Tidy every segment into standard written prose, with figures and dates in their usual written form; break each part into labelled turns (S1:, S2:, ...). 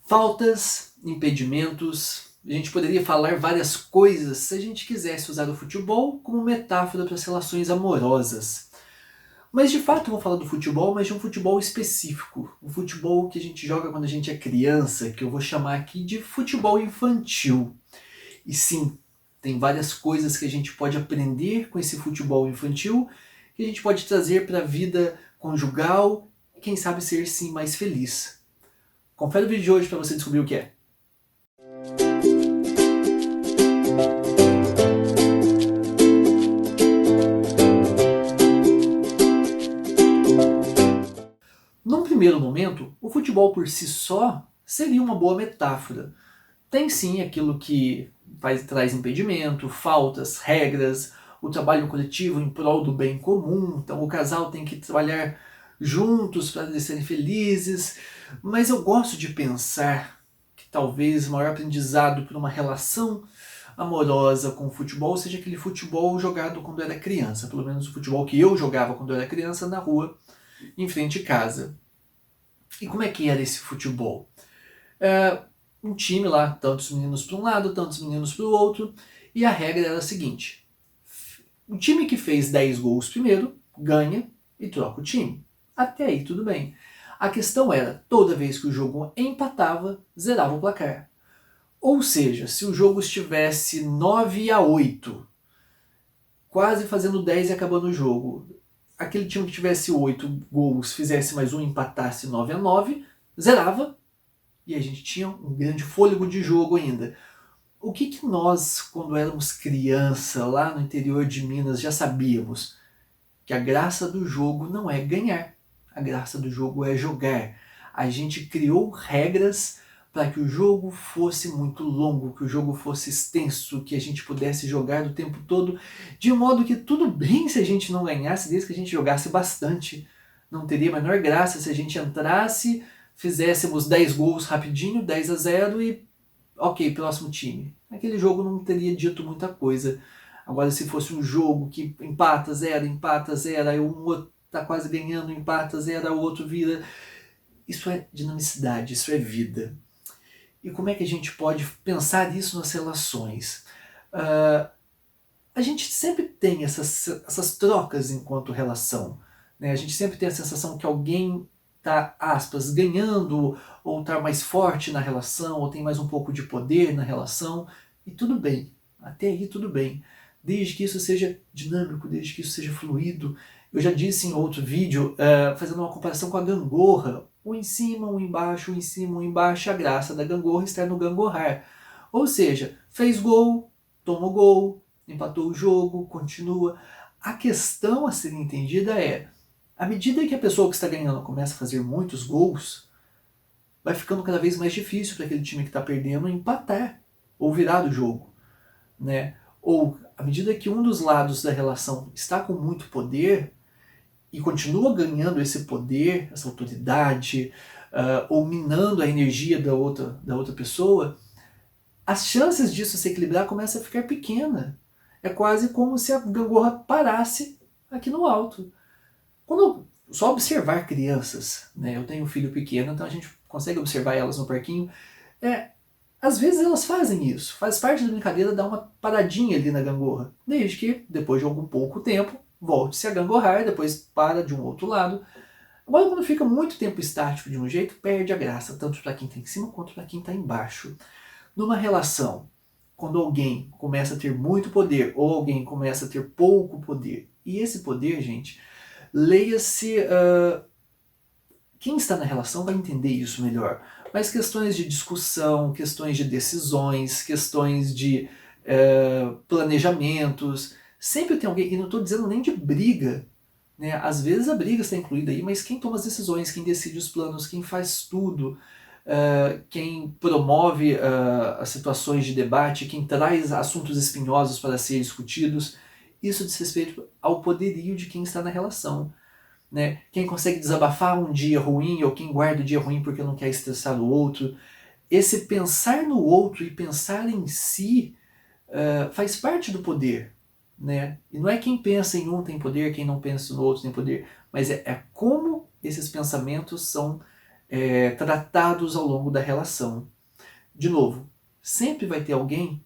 S1: Faltas, impedimentos, a gente poderia falar várias coisas se a gente quisesse usar o futebol como metáfora para as relações amorosas. Mas de fato eu vou falar do futebol, mas de um futebol específico. O futebol que a gente joga quando a gente é criança, que eu vou chamar aqui de futebol infantil. E sim, tem várias coisas que a gente pode aprender com esse futebol infantil, que a gente pode trazer para a vida conjugal e quem sabe ser sim mais feliz. Confere o vídeo de hoje para você descobrir o que é. Num primeiro momento, o futebol por si só seria uma boa metáfora. Tem sim aquilo que traz impedimento, faltas, regras, o trabalho coletivo em prol do bem comum, então o casal tem que trabalhar juntos para eles serem felizes, mas eu gosto de pensar que talvez o maior aprendizado para uma relação amorosa com o futebol seja aquele futebol jogado quando eu era criança, pelo menos o futebol que eu jogava quando eu era criança na rua, em frente à casa. E como é que era esse futebol? Um time lá, tantos meninos para um lado, tantos meninos para o outro, e a regra era a seguinte: o time que fez 10 gols primeiro ganha e troca o time. Até aí tudo bem. A questão era, toda vez que o jogo empatava, zerava o placar. Ou seja, se o jogo estivesse 9-8, quase fazendo 10 e acabando o jogo, aquele time que tivesse 8 gols, fizesse mais um, empatasse 9-9, zerava, e a gente tinha um grande fôlego de jogo ainda. O que nós, quando éramos criança, lá no interior de Minas, já sabíamos? Que a graça do jogo não é ganhar, a graça do jogo é jogar. A gente criou regras para que o jogo fosse muito longo, que o jogo fosse extenso, que a gente pudesse jogar o tempo todo, de modo que tudo bem se a gente não ganhasse, desde que a gente jogasse bastante. Não teria a menor graça se a gente entrasse, fizéssemos 10 gols rapidinho, 10-0 e ok, próximo time. Aquele jogo não teria dito muita coisa. Agora, se fosse um jogo que empata, zero, aí um outro tá quase ganhando, empata, zero, o outro vira. Isso é dinamicidade, isso é vida. E como é que a gente pode pensar isso nas relações? A gente sempre tem essas trocas enquanto relação. Né? A gente sempre tem a sensação que alguém está, aspas, ganhando, ou está mais forte na relação, ou tem mais um pouco de poder na relação, e tudo bem. Até aí tudo bem. Desde que isso seja dinâmico, desde que isso seja fluido. Eu já disse em outro vídeo, fazendo uma comparação com a gangorra, um em cima, um embaixo, um em cima, um embaixo, a graça da gangorra está no gangorrar. Ou seja, fez gol, toma gol, empatou o jogo, continua. A questão a ser entendida é, à medida que a pessoa que está ganhando começa a fazer muitos gols, vai ficando cada vez mais difícil para aquele time que está perdendo empatar ou virar o jogo. Né? Ou, à medida que um dos lados da relação está com muito poder e continua ganhando esse poder, essa autoridade, ou minando a energia da outra pessoa, as chances disso se equilibrar começam a ficar pequena. É quase como se a gangorra parasse aqui no alto. Quando só observar crianças, né? Eu tenho um filho pequeno, então a gente consegue observar elas no parquinho. Às vezes elas fazem isso, faz parte da brincadeira dar uma paradinha ali na gangorra, desde que depois de algum pouco tempo volte-se a gangorrar, depois para de um outro lado. Agora, quando fica muito tempo estático de um jeito, perde a graça, tanto para quem está em cima quanto para quem está embaixo. Numa relação, quando alguém começa a ter muito poder ou alguém começa a ter pouco poder, e esse poder, gente, leia-se, quem está na relação vai entender isso melhor, mas questões de discussão, questões de decisões, questões de planejamentos, sempre tem alguém, e não estou dizendo nem de briga, né? Às vezes a briga está incluída aí, mas quem toma as decisões, quem decide os planos, quem faz tudo, quem promove as situações de debate, quem traz assuntos espinhosos para serem discutidos, isso diz respeito ao poderio de quem está na relação. Né? Quem consegue desabafar um dia ruim, ou quem guarda o dia ruim porque não quer estressar o outro. Esse pensar no outro e pensar em si faz parte do poder. Né? E não é quem pensa em um tem poder, quem não pensa no outro tem poder, mas é como esses pensamentos são tratados ao longo da relação. De novo, sempre vai ter alguém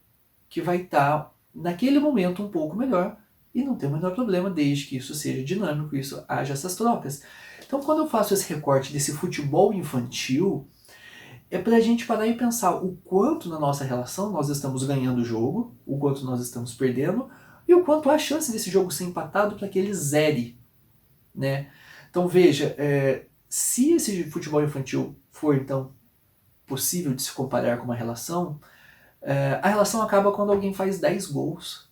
S1: que vai estar naquele momento um pouco melhor e não tem o menor problema desde que isso seja dinâmico, isso haja essas trocas. Então quando eu faço esse recorte desse futebol infantil, é pra gente parar e pensar o quanto na nossa relação nós estamos ganhando o jogo, o quanto nós estamos perdendo, e o quanto há chance desse jogo ser empatado para que ele zere, né? Então veja, se esse futebol infantil for então possível de se comparar com uma relação, a relação acaba quando alguém faz 10 gols,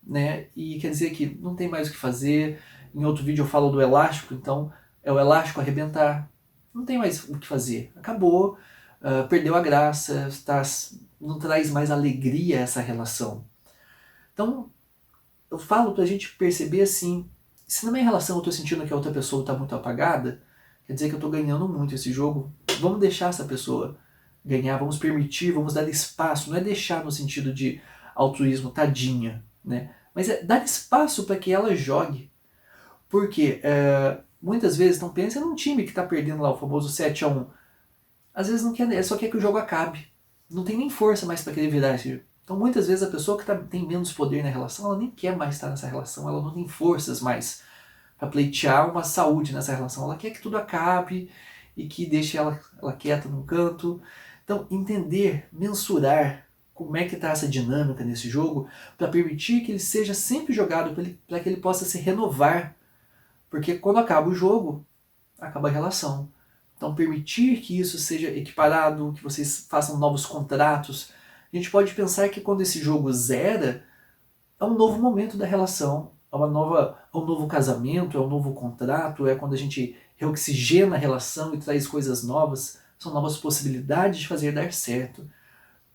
S1: né? E quer dizer que não tem mais o que fazer. Em outro vídeo eu falo do elástico, então é o elástico arrebentar. Não tem mais o que fazer. Acabou, perdeu a graça, não traz mais alegria a essa relação. Então, eu falo pra gente perceber assim, se na minha relação eu tô sentindo que a outra pessoa tá muito apagada, quer dizer que eu tô ganhando muito esse jogo, vamos deixar essa pessoa ganhar, vamos permitir, vamos dar espaço, não é deixar no sentido de altruísmo, tadinha, né? Mas é dar espaço para que ela jogue. Porque muitas vezes, então pensa num time que tá perdendo lá o famoso 7-1. Às vezes não quer, ele só quer que o jogo acabe. Não tem nem força mais para querer virar esse jogo. Então muitas vezes a pessoa que tem menos poder na relação, ela nem quer mais estar nessa relação, ela não tem forças mais para pleitear uma saúde nessa relação. Ela quer que tudo acabe e que deixe ela quieta num canto. Então entender, mensurar como é que está essa dinâmica nesse jogo para permitir que ele seja sempre jogado, para que ele possa se renovar. Porque quando acaba o jogo, acaba a relação. Então permitir que isso seja equiparado, que vocês façam novos contratos. A gente pode pensar que quando esse jogo zera, é um novo momento da relação, é um novo casamento, é um novo contrato, é quando a gente reoxigena a relação e traz coisas novas, são novas possibilidades de fazer dar certo,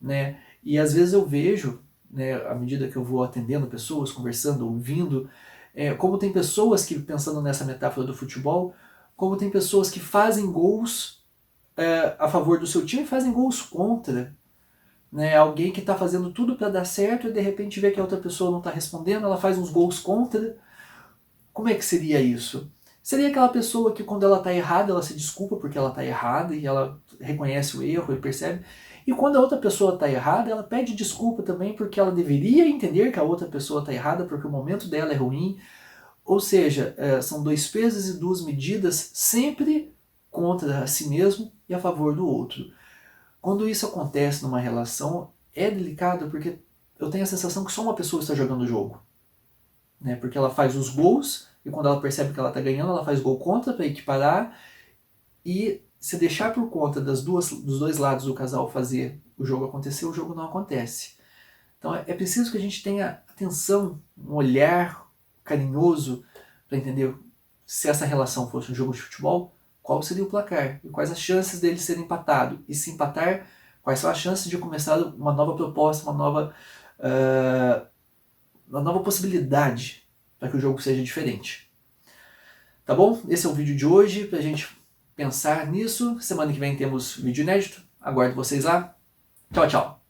S1: né? E às vezes eu vejo, né, à medida que eu vou atendendo pessoas, conversando, ouvindo, como tem pessoas que, pensando nessa metáfora do futebol, como tem pessoas que fazem gols a favor do seu time e fazem gols contra. Né? Alguém que está fazendo tudo para dar certo e de repente vê que a outra pessoa não está respondendo, ela faz uns gols contra. Como é que seria isso? Seria aquela pessoa que quando ela está errada, ela se desculpa porque ela está errada e ela reconhece o erro e percebe. E quando a outra pessoa está errada, ela pede desculpa também porque ela deveria entender que a outra pessoa está errada porque o momento dela é ruim. Ou seja, são dois pesos e duas medidas sempre contra si mesmo e a favor do outro. Quando isso acontece numa relação, é delicado porque eu tenho a sensação que só uma pessoa está jogando o jogo. Né? Porque ela faz os gols e quando ela percebe que ela está ganhando, ela faz gol contra para equiparar e se deixar por conta dos dois lados do casal fazer o jogo acontecer, o jogo não acontece. Então é preciso que a gente tenha atenção, um olhar carinhoso para entender se essa relação fosse um jogo de futebol, qual seria o placar e quais as chances dele ser empatado. E se empatar, quais são as chances de começar uma nova proposta, uma nova possibilidade para que o jogo seja diferente. Tá bom? Esse é o vídeo de hoje para a gente pensar nisso. Semana que vem temos vídeo inédito. Aguardo vocês lá. Tchau, tchau.